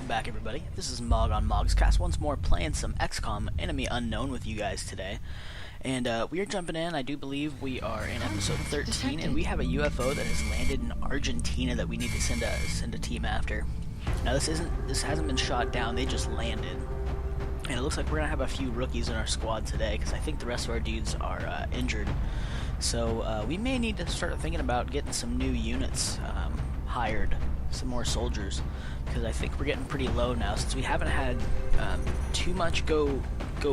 back, everybody. This is Mog on Mogscast once more, playing some XCOM Enemy Unknown with you guys today. And we are jumping in. I do believe we are in episode 13, and we have a UFO that has landed in Argentina that we need to send a team after. Now this hasn't been shot down. They just landed, and it looks like we're gonna have a few rookies in our squad today because I think the rest of our dudes are injured. So we may need to start thinking about getting some new units hired, some more soldiers, because I think we're getting pretty low now since we haven't had too much go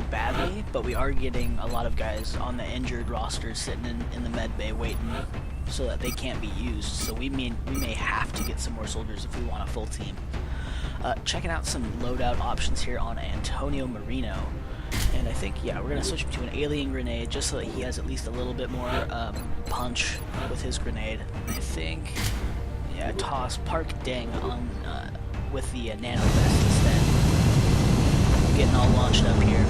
badly, but we are getting a lot of guys on the injured roster sitting in the med bay waiting so that they can't be used. So we may have to get some more soldiers if we want a full team. Checking out some loadout options here on Antonio Marino, and I think, yeah, we're going to switch him to an alien grenade just so that he has at least a little bit more punch with his grenade. I think, yeah, toss Park Deng on with the nano vest instead. I'm getting all launched up here.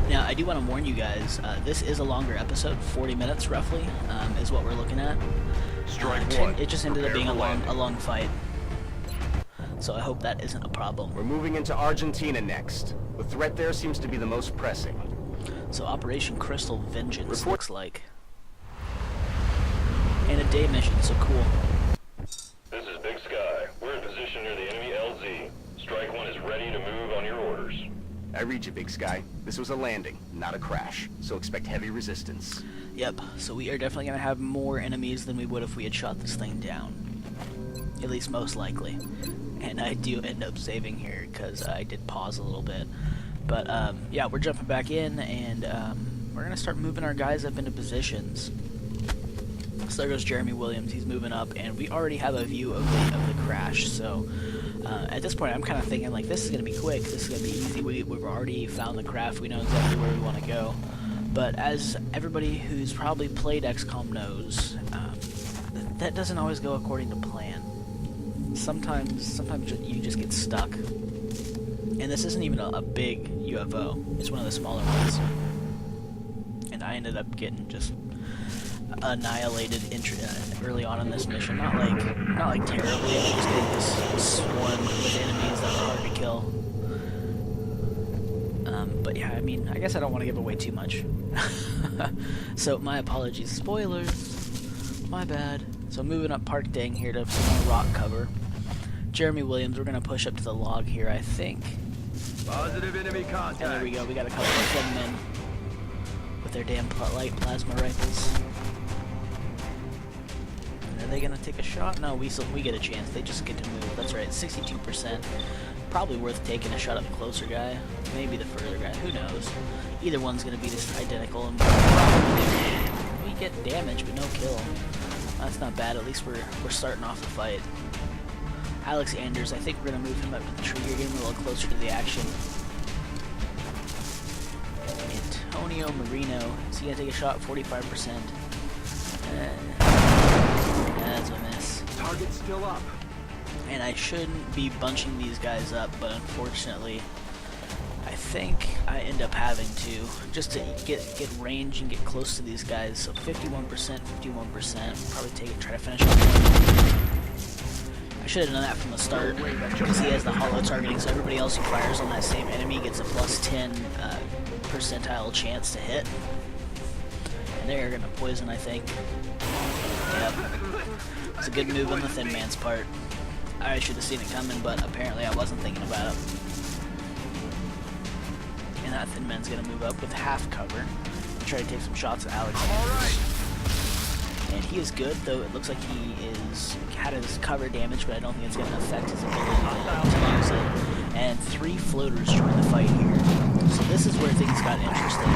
Now, I do want to warn you guys, this is a longer episode, 40 minutes roughly, is what we're looking at. Strike one. It just ended up being a long fight. So I hope that isn't a problem. We're moving into Argentina next. The threat there seems to be the most pressing. So Operation Crystal Vengeance looks like. And a day mission, so cool. This is Big Sky. We're in position near the enemy LZ. Strike one is ready to move on your orders. I read you, Big Sky. This was a landing, not a crash, so expect heavy resistance. Yep, so we are definitely going to have more enemies than we would if we had shot this thing down. At least most likely. And I do end up saving here because I did pause a little bit. But yeah, we're jumping back in, and we're going to start moving our guys up into positions. So there goes Jeremy Williams, he's moving up, and we already have a view of the crash. So at this point I'm kind of thinking, like, this is going to be quick, this is going to be easy. We've already found the craft, we know exactly where we want to go. But as everybody who's probably played XCOM knows, that doesn't always go according to plan. Sometimes you just get stuck. And this isn't even a big UFO. It's one of the smaller ones. And I ended up getting just annihilated early on in this mission. Not like terribly, just getting this swarm with enemies that are hard to kill. But yeah, I mean, I guess I don't want to give away too much. So my apologies. Spoilers. My bad. So moving up Park Deng here to some more rock cover. Jeremy Williams, we're going to push up to the log here, I think. Positive enemy contact. And there we go, we got a couple of them men with their damn light plasma rifles. And are they going to take a shot? No, we get a chance. They just get to move. That's right, 62%. Probably worth taking a shot at the closer guy. Maybe the further guy. Who knows? Either one's going to be just identical. And we get damage, but no kill. That's not bad. At least we're starting off the fight. Alex Anders, I think we're going to move him up to the tree here, getting a little closer to the action. Antonio Marino, is he going to take a shot? 45%. That's a miss. Target's still up. And I shouldn't be bunching these guys up, but unfortunately, I think I end up having to, just to get range and get close to these guys. So 51%, 51%. Probably try to finish off. I should have done that from the start, because he has the hollow targeting, so everybody else who fires on that same enemy gets a plus 10 percentile chance to hit. And they're going to poison, I think. Yep. It's a good move on the Thin Man's part. I should have seen it coming, but apparently I wasn't thinking about it. And that Thin Man's going to move up with half cover and try to take some shots at Alex. And he is good, though it looks like he had his cover damage, but I don't think it's going to affect his ability to use it. And 3 floaters join the fight here. So this is where things got interesting.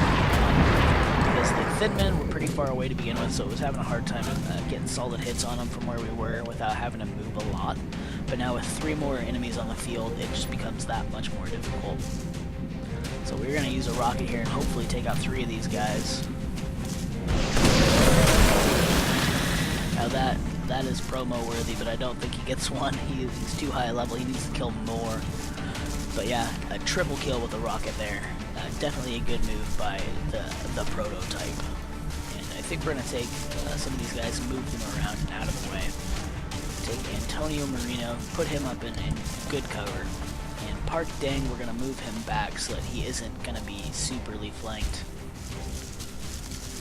Because the Thin Men were pretty far away to begin with, so it was having a hard time getting solid hits on them from where we were without having to move a lot. But now with 3 more enemies on the field, it just becomes that much more difficult. So we're going to use a rocket here and hopefully take out 3 of these guys. Now that is promo worthy, but I don't think he gets one. He's too high a level. He needs to kill more. But yeah, a triple kill with a rocket there. Definitely a good move by the prototype. And I think we're going to take some of these guys and move them around and out of the way. take Antonio Marino, put him up in good cover, and Park Dang, we're going to move him back so that he isn't going to be superly flanked.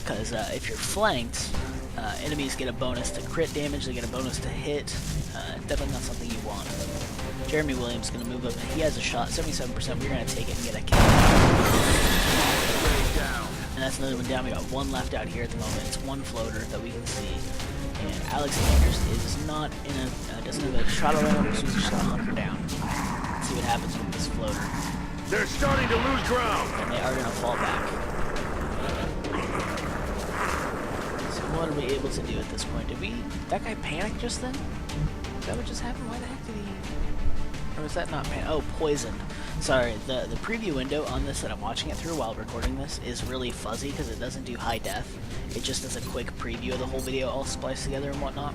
Because if you're flanked, enemies get a bonus to crit damage, they get a bonus to hit. Definitely not something you want. Jeremy Williams is going to move up, and he has a shot, 77%. We're going to take it and get a kill. And that's another one down. We got one left out here at the moment. It's one floater that we can see. And Alex Anders is not in a, doesn't have a shot around, so he's just going to hunker down. Let's see what happens with this floater. They're starting to lose ground. And they are going to fall back. So what are we able to do at this point? That guy panic just then? Is that what just happened? Why the heck did he... Or was that not panic? Oh, poisoned. Sorry, the preview window on this that I'm watching it through while recording this is really fuzzy because it doesn't do high def. It just does a quick preview of the whole video all spliced together and whatnot.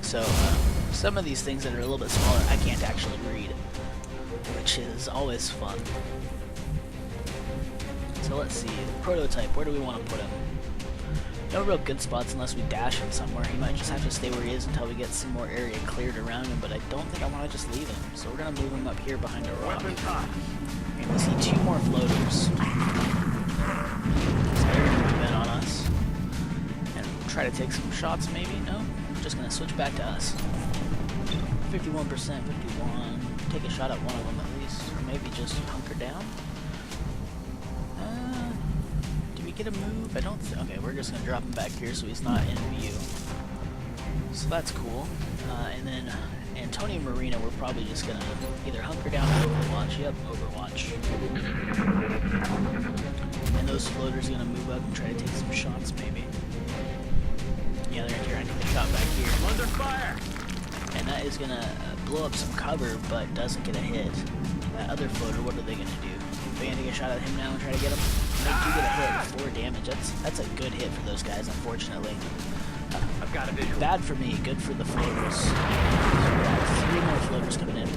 So, some of these things that are a little bit smaller I can't actually read, which is always fun. So let's see, prototype, where do we want to put him? No real good spots unless we dash him somewhere. He might just have to stay where he is until we get some more area cleared around him, but I don't think I want to just leave him. So we're going to move him up here behind a rock. And we see two more floaters. So they're going to move in on us. And we'll try to take some shots maybe. No, we're just going to switch back to us. 51%, 51. Take a shot at one of them at least. Or maybe just hunker down. Get a move? I don't okay, we're just gonna drop him back here so he's not in view. So that's cool. And then Antonio Marino, we're probably just gonna either hunker down or Overwatch. Yep, Overwatch. And those floaters are gonna move up and try to take some shots maybe. Yeah, they're trying to take a shot back here. Under fire! And that is gonna blow up some cover, but doesn't get a hit. That other floater, what are they gonna do? Are they gonna take a shot at him now and try to get him? They do get a hit, 4 damage. That's a good hit for those guys, unfortunately. I've got a visual. Bad for me, good for the floaters. So we got 3 more floaters coming in.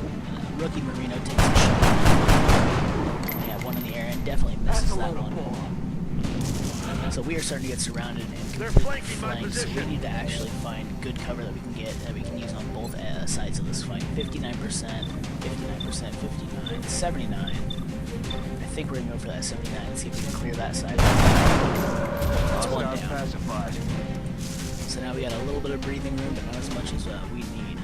Rookie Marino takes a shot. They have one in the air and definitely misses that one. So we are starting to get surrounded and completely flanked. So we need to actually find good cover that we can get that we can use on both sides of this fight. 59%, 59%, 59, 79. I think we're going to go for that 79 and see if we can clear that side. That's one down. Pacified. So now we got a little bit of breathing room, but not as much as we need.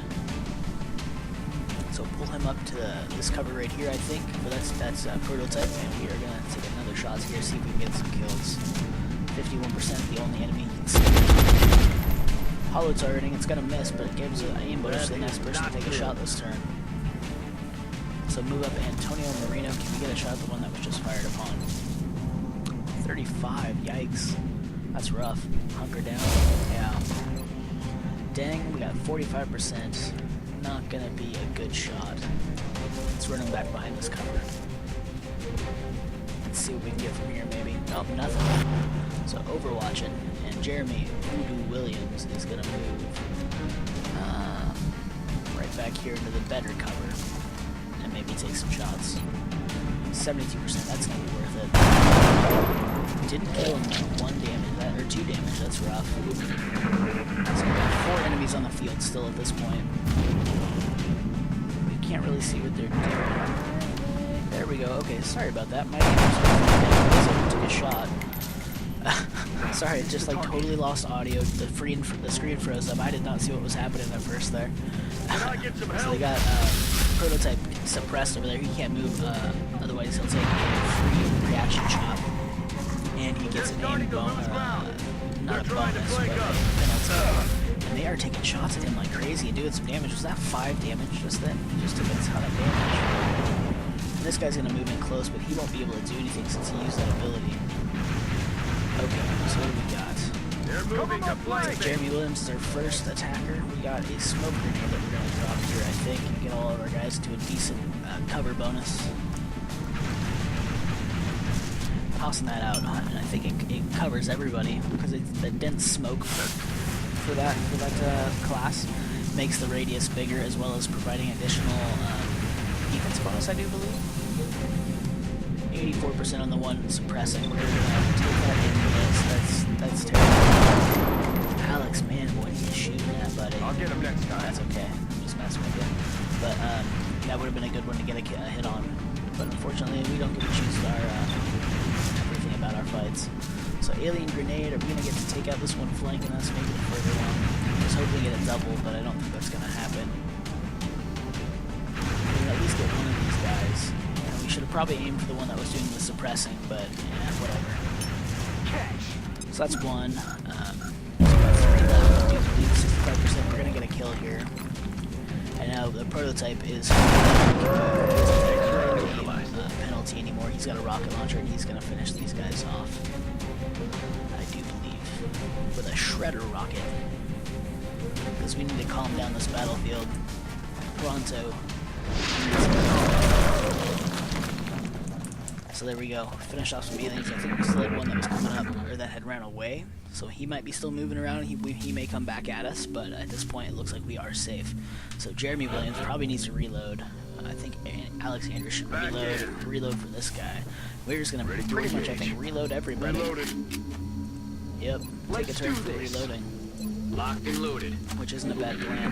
So pull him up to this cover right here, I think. But that's prototype, and we are going to take another shot here, see if we can get some kills. 51% the only enemy you can see. Hollow targeting, it's going to miss, but it gives an ambush to the next person to take a shot this turn. So move up Antonio Marino. Can we get a shot at the one that was just fired upon? 35. Yikes. That's rough. Hunker down. Yeah. Dang, we got 45%. Not gonna be a good shot. Let's run him back behind this cover. Let's see what we can get from here, maybe. Nope, nothing. So Overwatch it. And Jeremy Voodoo Williams is gonna move right back here into the better cover. Maybe take some shots. 72%, that's gonna be worth it. Didn't kill him though. 1 damage, or 2 damage, that's rough. So we got 4 enemies on the field still at this point. We can't really see what they're doing. There we go, okay, sorry about that. My damage took a shot. Sorry, it just like totally lost audio. The screen froze up. I did not see what was happening at first there. So they got prototype suppressed over there. He can't move, otherwise he'll take a free reaction chop. And he gets an aim bonus, not a bonus, but a penalty. And they are taking shots at him like crazy and doing some damage. Was that 5 damage just then? He just took a ton of damage. And this guy's gonna move in close, but he won't be able to do anything since he used that ability. Okay, so what do we got? They're moving to flank. Jeremy Williams is our first attacker. We got a smoke grenade that we're going to drop here, I think, and get all of our guys to a decent cover bonus. Tossing that out, and I think it covers everybody because it's the dense smoke for that class makes the radius bigger, as well as providing additional defense bonus, I do believe. 84% on the one suppressing. We're going to take that into this. That's terrible. Alex, man, what are you shooting at, buddy? I'll get him next time. That's okay. I'm just messing with you. But that would have been a good one to get a hit on. But unfortunately, we don't get to choose our everything about our fights. So alien grenade, are we gonna get to take out this one flanking us? Maybe the further one. I was hoping to get it double, but I don't think that's gonna happen. We can at least get one of these guys. We should have probably aimed for the one that was doing the suppressing, but yeah, whatever. So that's one. So about 3 left. I do believe 65%. We're gonna get a kill here. And now the prototype is penalty anymore. He's got a rocket launcher and he's gonna finish these guys off. I do believe with a shredder rocket, because we need to calm down this battlefield pronto. So there we go. Finish off some aliens. I think we still had one that was coming up, or that had ran away. So he might be still moving around. He may come back at us, but at this point it looks like we are safe. So Jeremy Williams probably needs to reload. I think Alexander should reload for this guy. We're just gonna pretty much, I think, reload everybody. Yep. Take a turn for reloading. Locked and loaded. Which isn't a bad plan.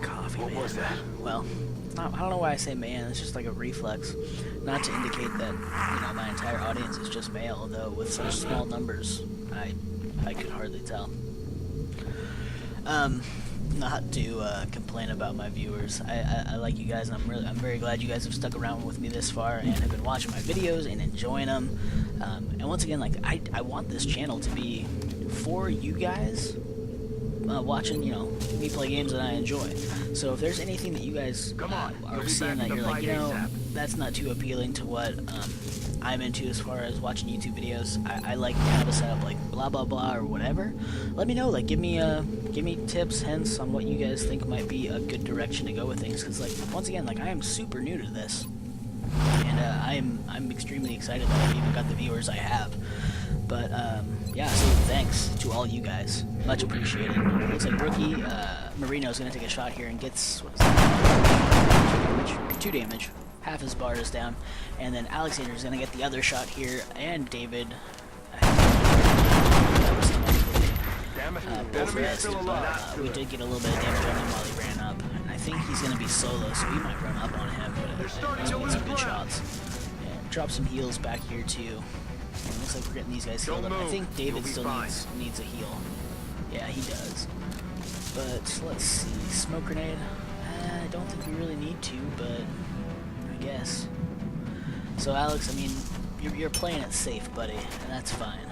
Coffee, What man. was that? Well, I don't know why I say man. It's just like a reflex, not to indicate that my entire audience is just male. Though with such small numbers, I could hardly tell. Not to complain about my viewers. I like you guys, and I'm very glad you guys have stuck around with me this far and have been watching my videos and enjoying them. And once again, like I want this channel to be for you guys. Watching, me play games that I enjoy. So if there's anything that you guys are seeing that you're like, that's not too appealing to what I'm into as far as watching YouTube videos, I like kind of a setup like blah blah blah or whatever. Let me know. Like, give me tips, hints on what you guys think might be a good direction to go with things. Because once again, I am super new to this, and I'm extremely excited that I've even got the viewers I have. But yeah, so thanks to all you guys. Much appreciated. It looks like rookie Marino's going to take a shot here and gets, what is that? 2 damage. Half his bar is down. And then Alexander's going to get the other shot here, and David. Both rested, but we did get a little bit of damage on him while he ran up. And I think he's going to be solo, so we might run up on him, but I think get some good shots. And drop some heals back here, too. It looks like we're getting these guys healed up. I think David still needs a heal. Yeah, he does. But let's see. Smoke grenade. I don't think we really need to, but I guess. So Alex, I mean, you're playing it safe, buddy, and that's fine.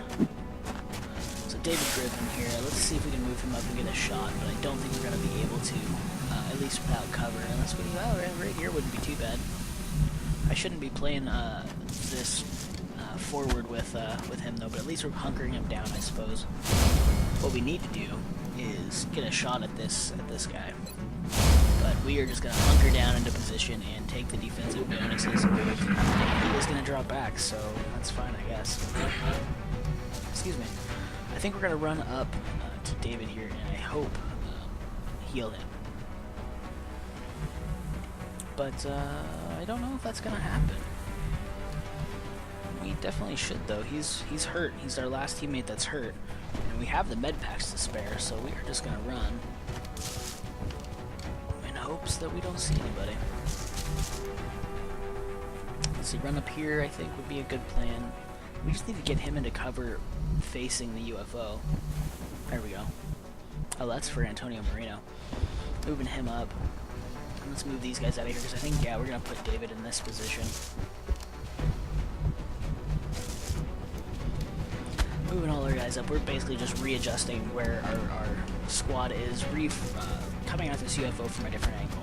So David Griffin here. Let's see if we can move him up and get a shot, but I don't think we're going to be able to, at least without cover. Unless we, right here wouldn't be too bad. I shouldn't be playing this forward with him though, but at least we're hunkering him down, I suppose. What we need to do is get a shot at this guy, but we are just gonna hunker down into position and take the defensive bonuses. He is gonna drop back, so that's fine, I guess. Excuse me. I think we're gonna run up to David here, and I hope heal him. But I don't know if that's gonna happen. We definitely should, though. He's hurt. He's our last teammate that's hurt. And we have the med packs to spare, so we are just gonna run in hopes that we don't see anybody. Let's see, run up here, I think, would be a good plan. We just need to get him into cover facing the UFO. There we go. Oh, that's for Antonio Marino. Moving him up. Let's move these guys out of here, because I think, yeah, we're gonna put David in this position. Moving all our guys up, we're basically just readjusting where our squad is, coming at this UFO from a different angle.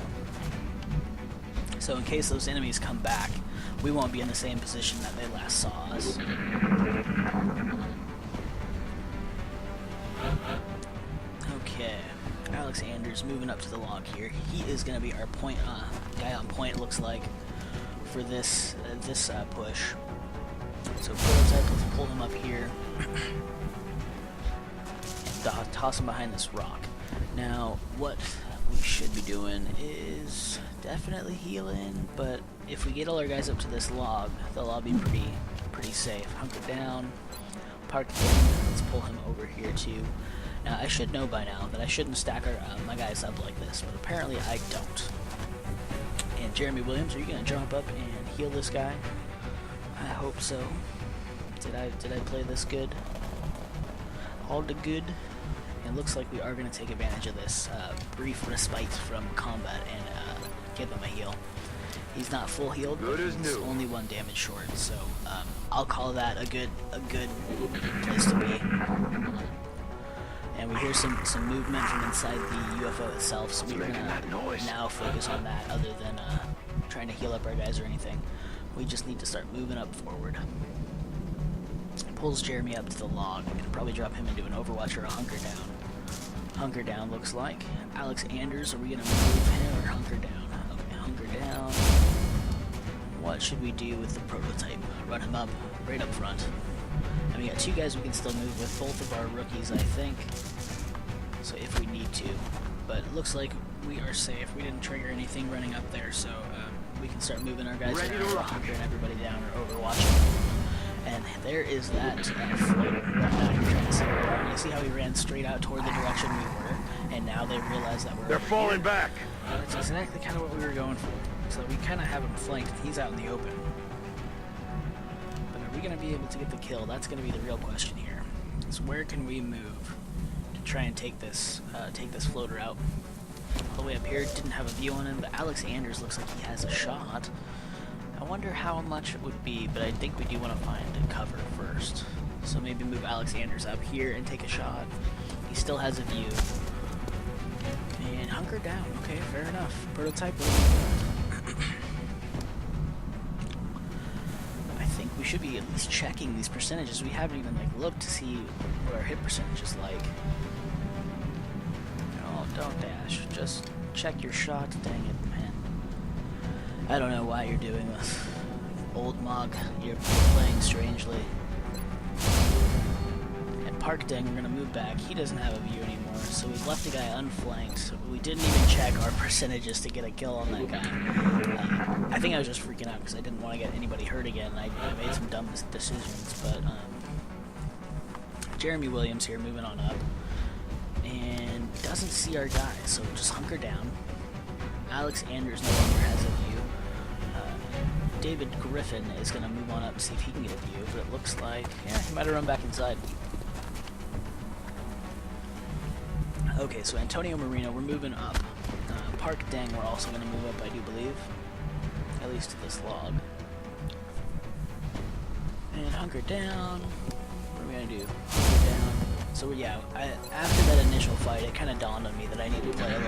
So in case those enemies come back, we won't be in the same position that they last saw us. Okay, Alexander's moving up to the log here. He is going to be our point guy on point, it looks like, for this push. So prototype, let's pull him up here. And toss him behind this rock. Now, what we should be doing is definitely healing, but if we get all our guys up to this log, they'll all be pretty pretty safe. Hunker down. Park in. Let's pull him over here too. Now, I should know by now that I shouldn't stack my guys up like this, but apparently I don't. And Jeremy Williams, are you going to jump up and heal this guy? I hope so. Did I play this good? All the good? It looks like we are going to take advantage of this brief respite from combat and give him a heal. He's not full healed, but he's only 1 damage short, so I'll call that a good place to be. And we hear some movement from inside the UFO itself, so we're gonna now focus on that other than trying to heal up our guys or anything. We just need to start moving up forward. Pulls Jeremy up to the log. I'm gonna probably drop him into an Overwatch or a hunker down. Hunker down looks like. Alex Anders, are we gonna move him or hunker down? Okay, hunker down. What should we do with the prototype? Run him up, right up front. And we got 2 guys we can still move with, both of our rookies, I think. So if we need to. But it looks like we are safe. We didn't trigger anything running up there, so we can start moving our guys around, hunkering everybody down or overwatching. And there is that floater running out here trying to see where we are. You see how he ran straight out toward the direction we were, and now they realize that we're They're falling back. That's exactly kind of what we were going for. So we kind of have him flanked. He's out in the open. But are we going to be able to get the kill? That's going to be the real question here. So where can we move to try and take this floater out? All the way up here, didn't have a view on him, but Alex Anders looks like he has a shot. I wonder how much it would be, but I think we do want to find a cover first. So maybe move Alex Anders up here and take a shot. He still has a view. And hunker down. Okay, fair enough. Prototype. I think we should be at least checking these percentages. We haven't even looked to see what our hit percentage is like. Oh, don't dash. Just check your shot. Dang it, man. I don't know why you're doing this. Old Mog, you're playing strangely. And Park Dang, we're gonna move back. He doesn't have a view anymore, so we've left the guy unflanked. We didn't even check our percentages to get a kill on that guy. I think I was just freaking out because I didn't want to get anybody hurt again. I made some dumb decisions, but Jeremy Williams here moving on up. And doesn't see our guy, so just hunker down. Alex Anders no longer has a view. David Griffin is going to move on up and see if he can get a view, but it looks like, yeah, he might have run back inside. Okay, so Antonio Marino, we're moving up. Park Dang, we're also going to move up, I do believe. At least to this log. And hunker down. What are we going to do? Hunker down. So yeah, after that initial fight, it kind of dawned on me that I need to play a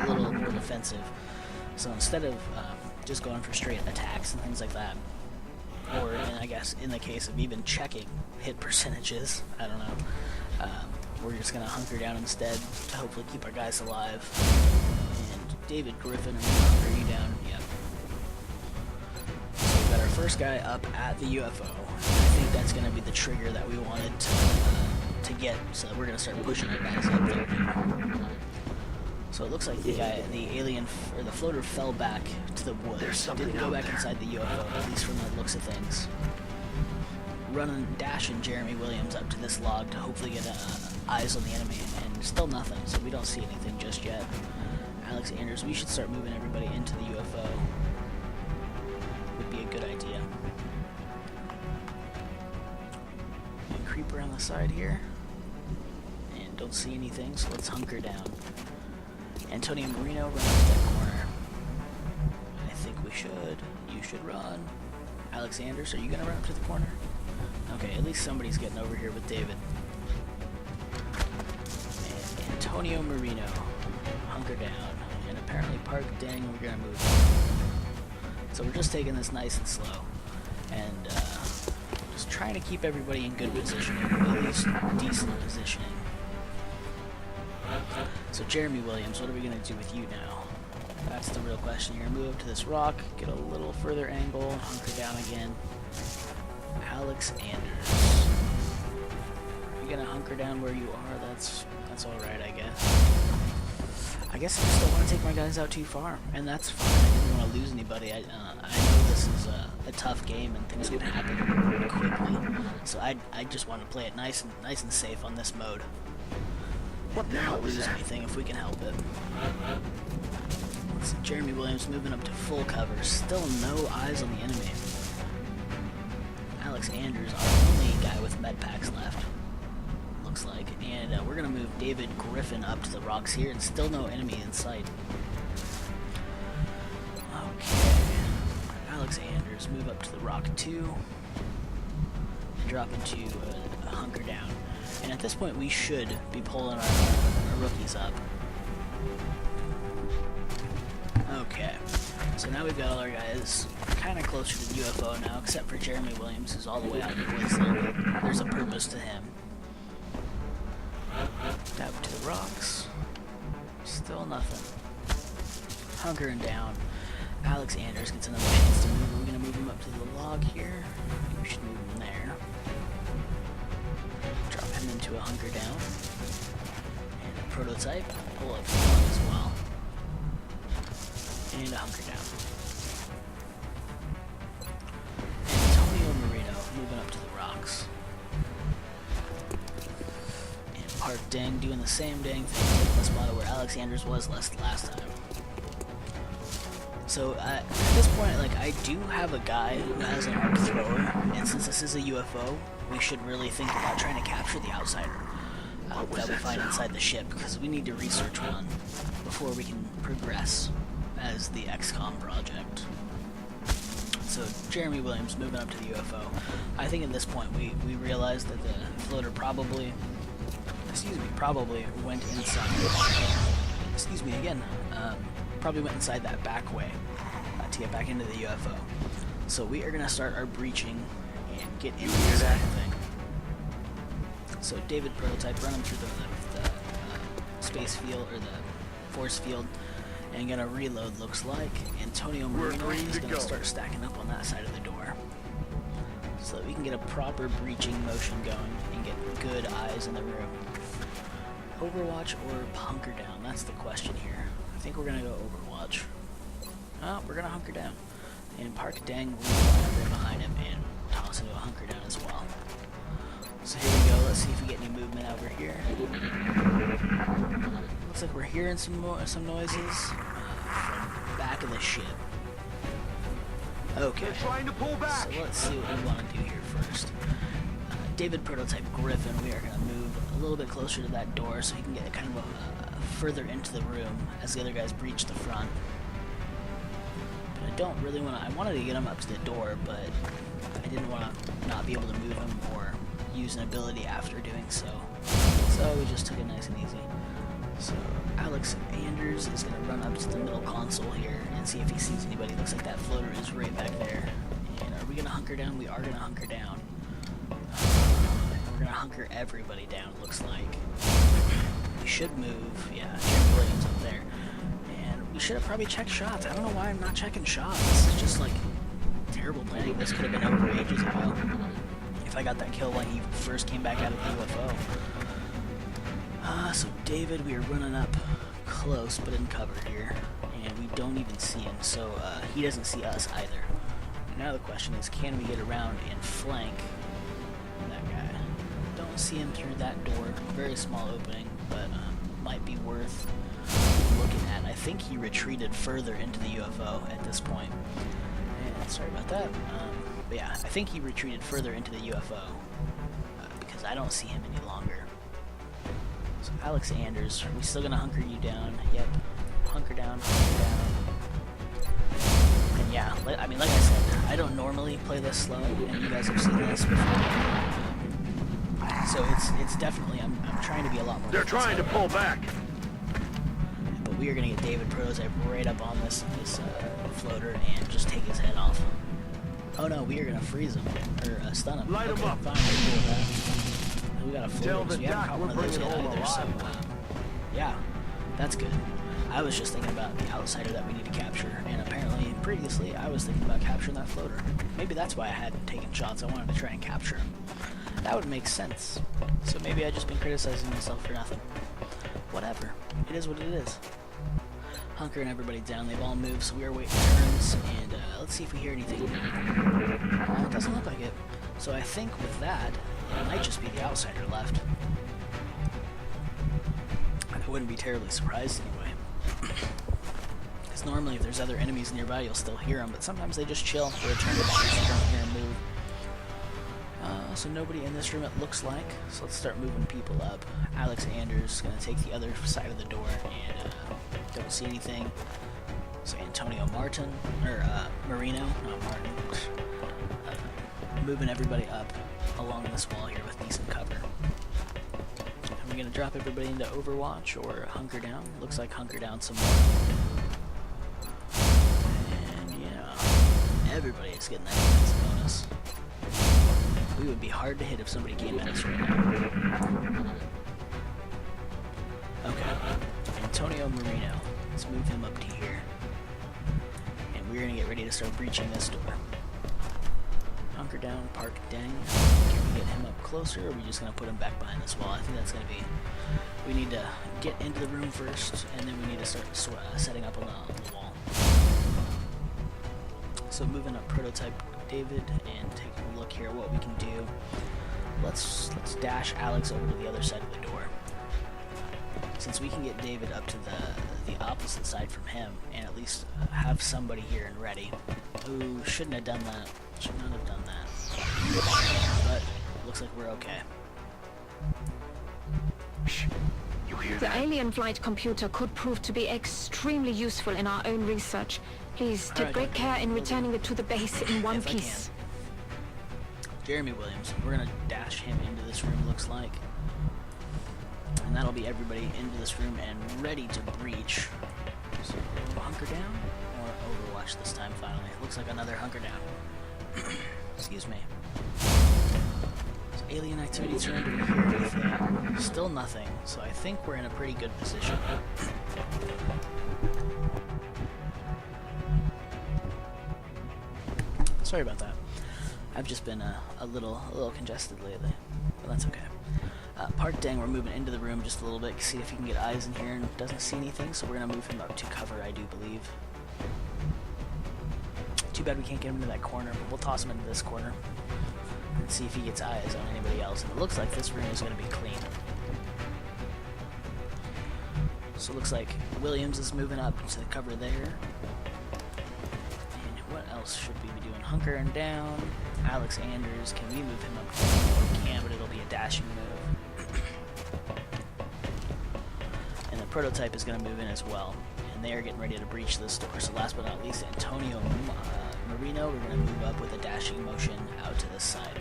little more defensive. So instead of just going for straight attacks and things like that, or I guess in the case of even checking hit percentages, I don't know, we're just gonna hunker down instead to hopefully keep our guys alive. And David Griffin, I'm gonna hunker you down. Yep. So we got our first guy up at the UFO. I think that's gonna be the trigger that we wanted to get, so we're gonna start pushing our guys up there. So it looks like the alien, or the floater fell back to the woods. Didn't go back inside the UFO, at least from the looks of things. Dashing Jeremy Williams up to this log to hopefully get eyes on the enemy, and still nothing, so we don't see anything just yet. Alex Anders, we should start moving everybody into the UFO. Would be a good idea. And creep around the side here. And don't see anything, so let's hunker down. Antonio Marino, run up to that corner. I think we should. You should run. Alex Anders, are you going to run up to the corner? Okay, at least somebody's getting over here with David. And Antonio Marino, hunker down. And apparently Park Dang, we're going to move. So we're just taking this nice and slow. And just trying to keep everybody in good positioning, at least decent positioning. So Jeremy Williams, what are we going to do with you now? That's the real question here. Move up to this rock, get a little further angle, hunker down again. Alex Anders. Are you going to hunker down where you are? That's alright, I guess. I just don't want to take my guys out too far, and that's fine. I didn't want to lose anybody. I know this is a tough game and things can happen quickly, so I just want to play it nice and safe on this mode. And not lose anything if we can help it. Let's see, Jeremy Williams moving up to full cover. Still no eyes on the enemy. Alex Andrews, our only guy with med packs left, looks like. And we're going to move David Griffin up to the rocks here, and still no enemy in sight. Okay. Alex Andrews, move up to the rock 2. And drop into a hunker down. And at this point, we should be pulling our rookies up. Okay. So now we've got all our guys kind of closer to the UFO now, except for Jeremy Williams, who's all the way out in the woods there. There's a purpose to him. Up to the rocks. Still nothing. Hunkering down. Alex Andrews gets another chance to move. We're going to move him up to the log here. We should move him there. Drop him into a hunker down. And a prototype. Pull up the log as well. And a hunker down. And Antonio Marino moving up to the rocks. And Park Dang doing the same dang thing, taking the spot where Alex Andrews was last time. So at this point, like, I do have a guy who has an arc thrower, and since this is a UFO, we should really think about trying to capture the outsider that we find inside the ship, because we need to research one before we can progress as the XCOM project. So Jeremy Williams moving up to the UFO. I think at this point we realized that the floater probably went inside. Excuse me again. Probably went inside that back way to get back into the UFO. So we are going to start our breaching and get into this thing. So David Prototype, running through the space field, or the force field, and gonna reload, looks like. Antonio Marino is gonna start stacking up on that side of the door, so that we can get a proper breaching motion going and get good eyes in the room. Overwatch or hunker down? That's the question here. I think we're gonna go Overwatch. We're gonna hunker down. And Park Dang will line right behind him and toss into a hunker down as well. So here we go. Let's see if we get any movement over here. Looks like we're hearing some noises from the back of the ship. Okay. They're trying to pull back. So let's see what we want to do here first. David Prototype Griffin, we are going to move a little bit closer to that door so he can get kind of further into the room as the other guys breach the front. But I don't really want to. I wanted to get him up to the door, but I didn't want to not be able to move him or use an ability after doing so. So we just took it nice and easy. So Alex Andrews is going to run up to the middle console here and see if he sees anybody. Looks like that floater is right back there. And are we going to hunker down? We are going to hunker down. We're going to hunker everybody down, looks like. We should move. Yeah, Jeremy Williams up there. And we should have probably checked shots. I don't know why I'm not checking shots. It's just like terrible planning. This could have been over ages ago if I got that kill when he first came back out of the UFO. So David, we are running up close but in cover here, and we don't even see him, so he doesn't see us either. Now the question is, can we get around and flank that guy? Don't see him through that door. Very small opening, but might be worth looking at. I think he retreated further into the UFO at this point. And sorry about that. But yeah, I think he retreated further into the UFO because I don't see him any longer. So Alex Andrews, are we still gonna hunker you down? Yep. Hunker down, hunker down. And yeah, I mean, like I said, I don't normally play this slow, and you guys have seen this before. So it's definitely, I'm trying to be a lot more. They're trying to pull back. But we are gonna get David Prototype right up on this floater and just take his head off. Oh no, we are gonna freeze him, or stun him. Light him up. Fine, we'll do that. We got a floater, so we haven't caught one of those yet either, so yeah, that's good. I was just thinking about the outsider that we need to capture, and apparently previously I was thinking about capturing that floater. Maybe that's why I hadn't taken shots. I wanted to try and capture him. That would make sense. So maybe I've just been criticizing myself for nothing. Whatever. It is what it is. hunkering everybody down. They've all moved, so we are waiting turns, and let's see if we hear anything. It doesn't look like it. So I think with that, it might just be the outsider left. I wouldn't be terribly surprised anyway. Because normally if there's other enemies nearby, you'll still hear them, but sometimes they just chill for a turn or two, so you don't hear them move. So nobody in this room it looks like, so let's start moving people up. Alex Anders is going to take the other side of the door, and don't see anything. So Antonio Marino, not Martin, moving everybody up along this wall here with decent cover. Are we going to drop everybody into Overwatch or hunker down? Looks like hunker down some more. And yeah, everybody is getting that defense bonus. We would be hard to hit if somebody came at us right now. Okay, Antonio Marino. Let's move him up to here. And we're going to get ready to start breaching this door. Hunker down, park dang. Can we get him up closer, or are we just going to put him back behind this wall? I think that's going to be... We need to get into the room first, and then we need to start setting up on the wall. So moving up prototype David and taking a look here at what we can do. Let's dash Alex over to the other side of the door. Since we can get David up to the opposite side from him, and at least have somebody here and ready. Who shouldn't have done that. Should not have done that. But looks like we're okay. Shh. You hear The that? alien flight computer could prove to be extremely useful in our own research. Please take great care in returning it to the base in one If I piece. can. Jeremy Williams. We're gonna dash him into this room, looks like. And that'll be everybody into this room and ready to breach. So, hunker down or Overwatch this time finally. Looks like another hunker down. Excuse me. So alien activity turned over here anything. Still nothing. So I think we're in a pretty good position. Sorry about that. I've just been a little congested lately, but that's okay. Park Dang, we're moving into the room just a little bit, see if he can get eyes in here, and doesn't see anything, so we're gonna move him up to cover, I do believe. Too bad we can't get him into that corner, but we'll toss him into this corner and see if he gets eyes on anybody else. And it looks like this room is gonna be clean. So it looks like Williams is moving up to the cover there. What else should we be doing? Hunker and down. Alex Anders, can we move him up? We can, but it'll be a dashing move. And the prototype is going to move in as well. And they are getting ready to breach this door. So last but not least, Antonio Marino, we're going to move up with a dashing motion out to this side.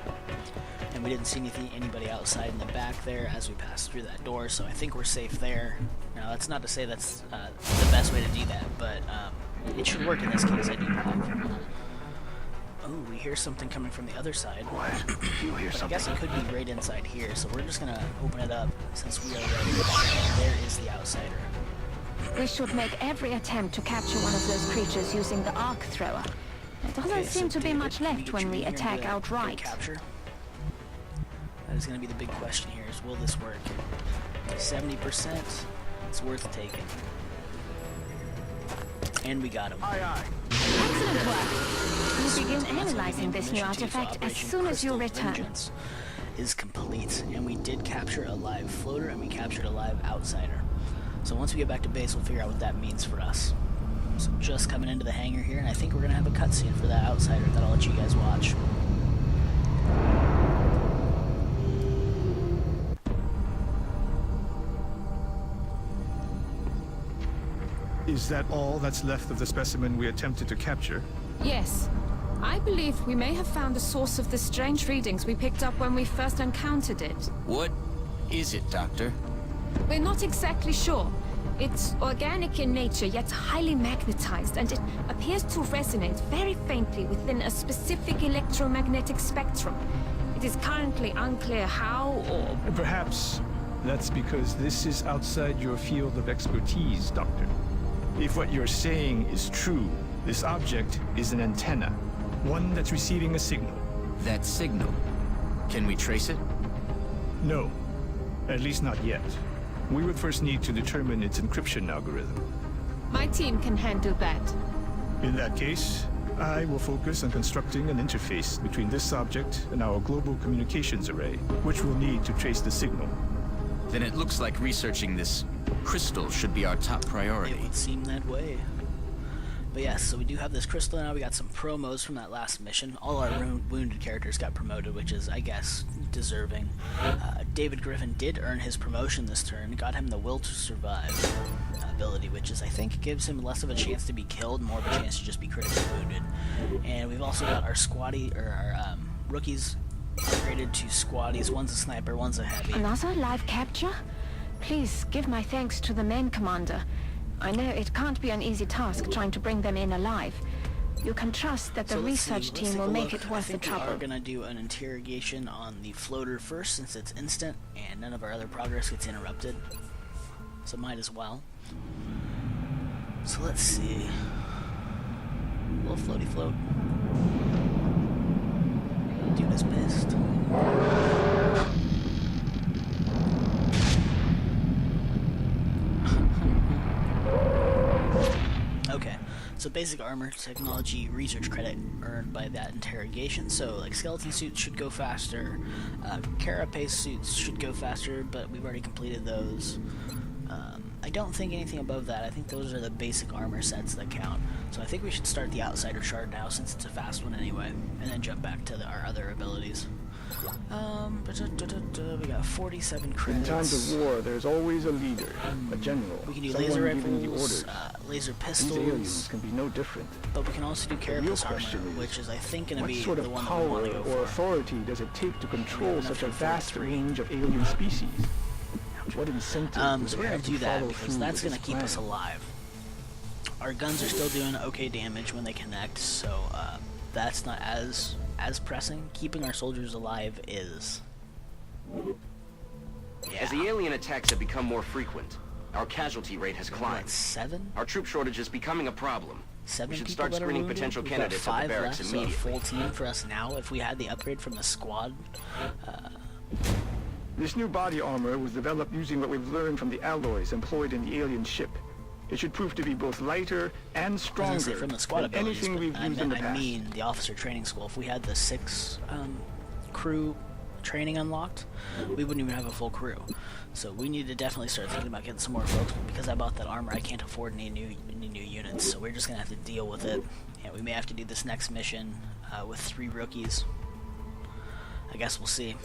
And we didn't see anybody outside in the back there as we passed through that door, so I think we're safe there. Now, that's not to say that's the best way to do that, but it should work in this case, I do believe. Oh, we hear something coming from the other side. What? You hear But I something? guess it could be right inside here, so we're just gonna open it up since we are ready. There is the outsider. We should make every attempt to capture one of those creatures using the arc thrower. There doesn't Okay, seem so to be David, much can left get when you we in here and do attack that outright. capture? That is gonna be the big question here: is will this work? 70%. It's worth taking. And we got him. Aye, aye. Excellent work. We'll begin So that's analyzing the this new mission 2 for artifact as Operation soon as you Crystal return. Vengeance is complete, and we did capture a live floater, and we captured a live outsider. So once we get back to base, we'll figure out what that means for us. So just coming into the hangar here, and I think we're gonna have a cutscene for that outsider that I'll let you guys watch. Is that all that's left of the specimen we attempted to capture? Yes. I believe we may have found the source of the strange readings we picked up when we first encountered it. What is it, Doctor? We're not exactly sure. It's organic in nature, yet highly magnetized, and it appears to resonate very faintly within a specific electromagnetic spectrum. It is currently unclear how or... Perhaps that's because this is outside your field of expertise, Doctor. If what you're saying is true, this object is an antenna, one that's receiving a signal. That signal. Can we trace it? No, at least not yet. We would first need to determine its encryption algorithm. My team can handle that. In that case, I will focus on constructing an interface between this object and our global communications array, which we'll need to trace the signal. Then it looks like researching this crystal should be our top It priority. would seem that way. But yes, so we do have this crystal now. We got some promos from that last mission. All our wounded characters got promoted, which is, I guess, deserving. David Griffin did earn his promotion this turn. Got him the Will to Survive ability, which is, I think, gives him less of a chance to be killed, more of a chance to just be critically wounded. And we've also got our rookies upgraded to squaddies. One's a sniper, one's a heavy. Another live capture? Please give my thanks to the main commander. I know it can't be an easy task trying to bring them in alive. You can trust that the So let's research see, team let's will take a make look. it worth the I think trouble. we are going to do an interrogation on the floater first, since it's instant and none of our other progress gets interrupted. So might as well. So let's see. Little floaty float. Dude is pissed. Okay, so basic armor, technology, research credit earned by that interrogation. So, like, skeleton suits should go faster, carapace suits should go faster, but we've already completed those. I don't think anything above that. I think those are the basic armor sets that count. So I think we should start the Outsider Shard now, since it's a fast one anyway, and then jump back to our other abilities. We got 47 credits. In times of war, there's always a leader, a general, We can do someone laser giving the rifles, orders. laser These aliens pistols, can be no different. but we can also do The carapace real armor, question is, which is, I think, going to what be sort the of one that we power want to go or for. authority does it take to control enough such a for vast 43. range of alien species? What incentive So does we're it going have to do to that follow because through that's with going to its keep us plan? alive. Our guns are still doing okay damage when they connect, so that's not as pressing. Keeping our soldiers alive is. Yeah. As the alien attacks have become more frequent, our casualty rate has What, climbed. 7? Our troop shortage is becoming a problem. 7 We should people start that are screening wounded? potential We've got candidates at 5 the barracks left, so a immediately. full team for us now. If we had the upgrade from the squad, This new body armor was developed using what we've learned from the alloys employed in the alien ship. It should prove to be both lighter and I was stronger gonna say from the squad than abilities, anything but we've used in the I past. mean the officer training school. If we had the 6 crew training unlocked, we wouldn't even have a full crew. So we need to definitely start thinking about getting some more folks. But because I bought that armor, I can't afford any new units. So we're just gonna have to deal with it. Yeah, we may have to do this next mission with 3 rookies. I guess we'll see.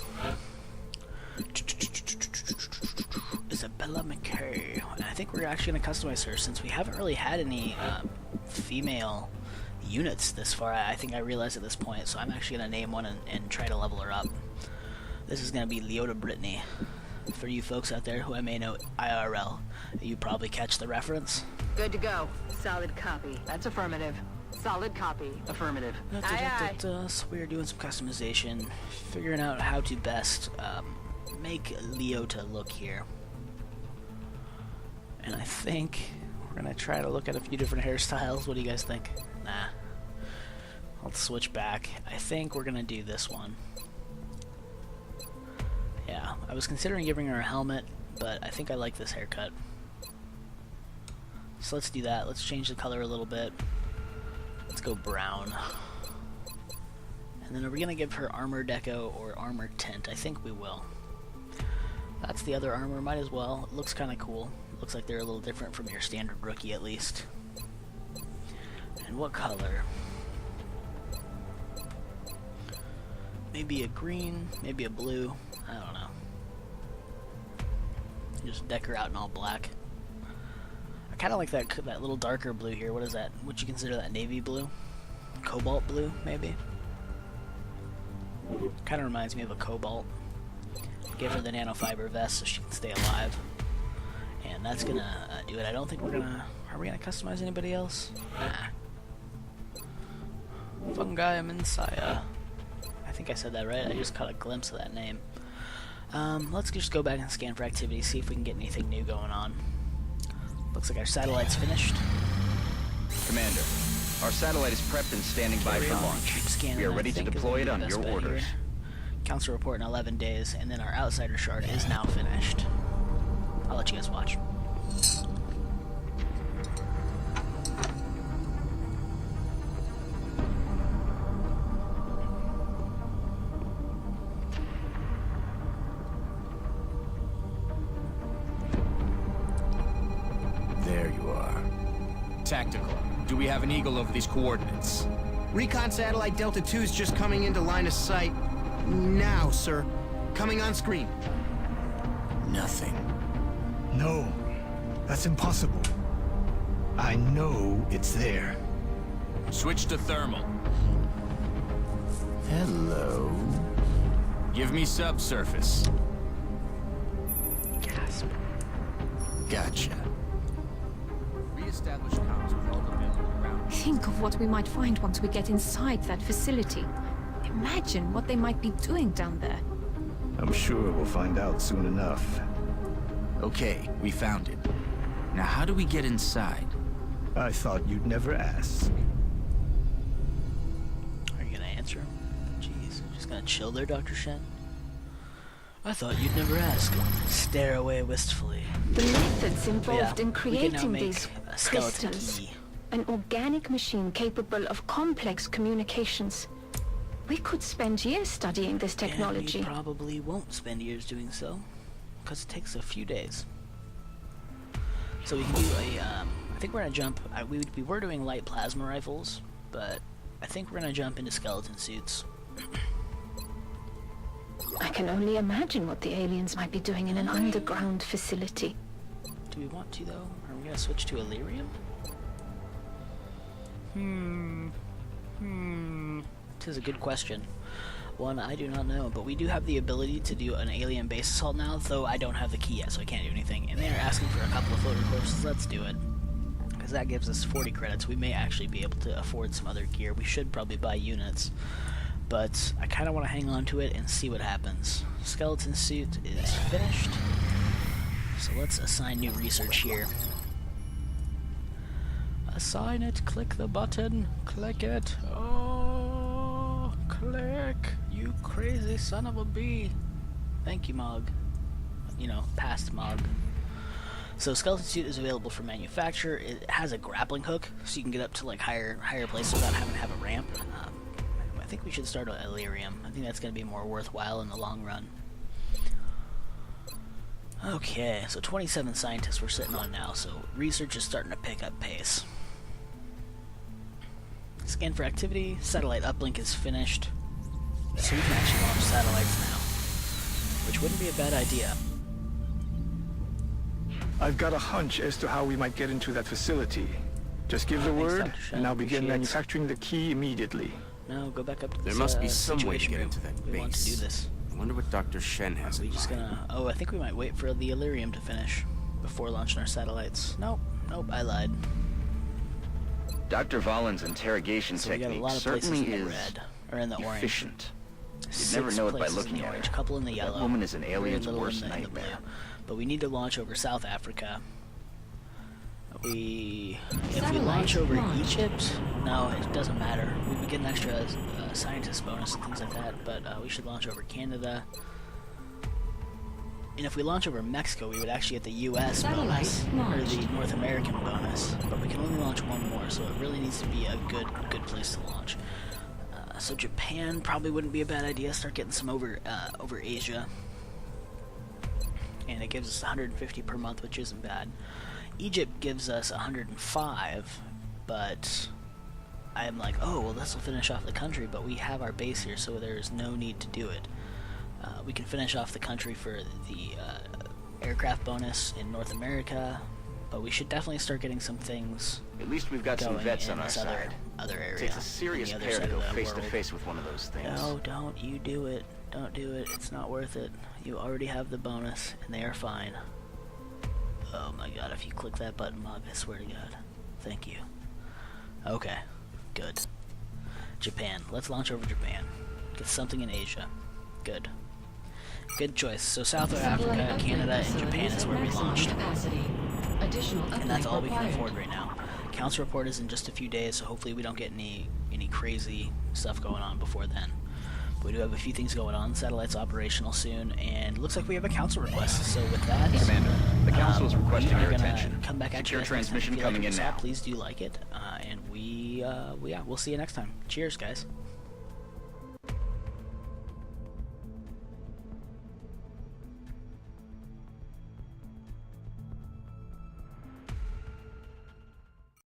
Isabella McKay. And I think we're actually going to customize her since we haven't really had any female units this far. I think I realized at this point, so I'm actually going to name one and try to level her up. This is going to be Leota Brittany. For you folks out there who I may know IRL, you probably catch the reference. Good to go. Solid copy. That's affirmative. Solid copy. Affirmative. Aye, aye. So we're doing some customization, figuring out how to best make Leota look here. And I think we're gonna try to look at a few different hairstyles. What do you guys think? Nah. I'll switch back. I think we're gonna do this one. Yeah, I was considering giving her a helmet, but I think I like this haircut. So let's do that. Let's change the color a little bit. Let's go brown. And then are we gonna give her armor deco or armor tint? I think we will. That's the other armor, might as well. It looks kinda cool. Looks like they're a little different from your standard rookie at least. And what color? Maybe a green, maybe a blue. I don't know. Just deck her out in all black. I kind of like that little darker blue here. What is that? Would you consider that navy blue? Cobalt blue, maybe? Kind of reminds me of a cobalt. Give her the nanofiber vest so she can stay alive. And that's gonna do it. I don't think we're gonna... Are we gonna customize anybody else? Nah. Fungi Messiah. I think I said that right. I just caught a glimpse of that name. Let's just go back and scan for activity, see if we can get anything new going on. Looks like our satellite's finished. Commander, our satellite is prepped and standing by Carry for on. launch. Keep scanning. We are I ready to think is deploy it gonna on be the your best bet orders. here. Counts a report in 11 days, and then our Outsider Shard is now finished. I'll let you guys watch. Tactical. Do we have an eagle over these coordinates? Recon satellite Delta 2 is just coming into line of sight. Now, sir. Coming on screen. Nothing. No, that's impossible. I know it's there. Switch to thermal. Hello. Give me subsurface. Gasp. Gotcha. Reestablish comms with all available ground. Think of what we might find once we get inside that facility. Imagine what they might be doing down there. I'm sure we'll find out soon enough. Okay, we found it. Now how do we get inside? I thought you'd never ask. Are you gonna answer him? Jeez, just gonna chill there, Dr. Shen? I thought you'd never ask. Stare away wistfully. The methods involved in we can now creating make these a skeleton crystals. key. An organic machine capable of complex communications. We could spend years studying this technology. And we probably won't spend years doing so, because it takes a few days. So we can do a, I think we're gonna jump, we were doing light plasma rifles, but I think we're gonna jump into skeleton suits. I can only imagine what the aliens might be doing in an underground facility. Do we want to, though? Are we gonna switch to Illyrium? This is a good question. One, I do not know, but we do have the ability to do an alien base assault now, though I don't have the key yet, so I can't do anything. And they are asking for a couple of floater corpses. Let's do it. Because that gives us 40 credits. We may actually be able to afford some other gear. We should probably buy units. But I kind of want to hang on to it and see what happens. Skeleton suit is finished. So let's assign new research here. Assign it, click the button, click it. Oh, click, you crazy son of a bee. Thank you, Mog. You know, past Mog. So skeleton suit is available for manufacture. It has a grappling hook, so you can get up to like higher places without having to have a ramp. I think we should start at Illyrium. I think that's going to be more worthwhile in the long run. Okay, so 27 scientists we're sitting on now, so research is starting to pick up pace. Scan for activity. Satellite uplink is finished. So we can actually launch satellites now, which wouldn't be a bad idea. I've got a hunch as to how we might get into that facility. Just give the Thanks, word, Dr. Shen. and I'll begin Appreciate it. manufacturing the key immediately. No, go back up to There this, must be some way to situation get room. into that We want to do base. this. I wonder what Dr. Shen has Are we in just mind. gonna... Oh, I think we might wait for the Illyrium to finish before launching our satellites. Nope, I lied. Dr. Vollin's interrogation So we got a technique lot of places certainly in the is red, or in the orange. efficient. You'd 6 never know it by places looking in the at orange, her. couple in the That yellow. woman is an very alien's little worst in the blue. nightmare. But we need to launch over South Africa. If we launch over Egypt, no, it doesn't matter. We would get an extra scientist bonus and things like that, but we should launch over Canada. And if we launch over Mexico, we would actually get the U.S. bonus, or the North American bonus. But we can only launch one more, so it really needs to be a good place to launch. So Japan probably wouldn't be a bad idea. Start getting some over Asia, and it gives us 150 per month, which isn't bad. Egypt gives us 105, but I'm like, oh well, this will finish off the country. But we have our base here, so there's no need to do it. We can finish off the country for the aircraft bonus in North America, but we should definitely start getting some things. At least we've got some going vets in on our this side. other area. It takes a serious on the pair other to side go of the face to world. face with one of those things. No, don't you do it. Don't do it. It's not worth it. You already have the bonus, and they are fine. Oh my god, if you click that button, Mog, I swear to god. Thank you. Okay, good. Japan. Let's launch over Japan. Get something in Asia. Good. Good choice. So South Africa, Canada, and Japan is where we launched. And that's all we can afford right now. Council report is in just a few days, so hopefully we don't get any crazy stuff going on before then. But we do have a few things going on. Satellite's operational soon, and it looks like we have a council request. So with that, Commander, the council is requesting we are your gonna attention. Come back at Secure you next time. transmission If you like coming what in you saw, now. Please do like it, and we'll see you next time. Cheers, guys.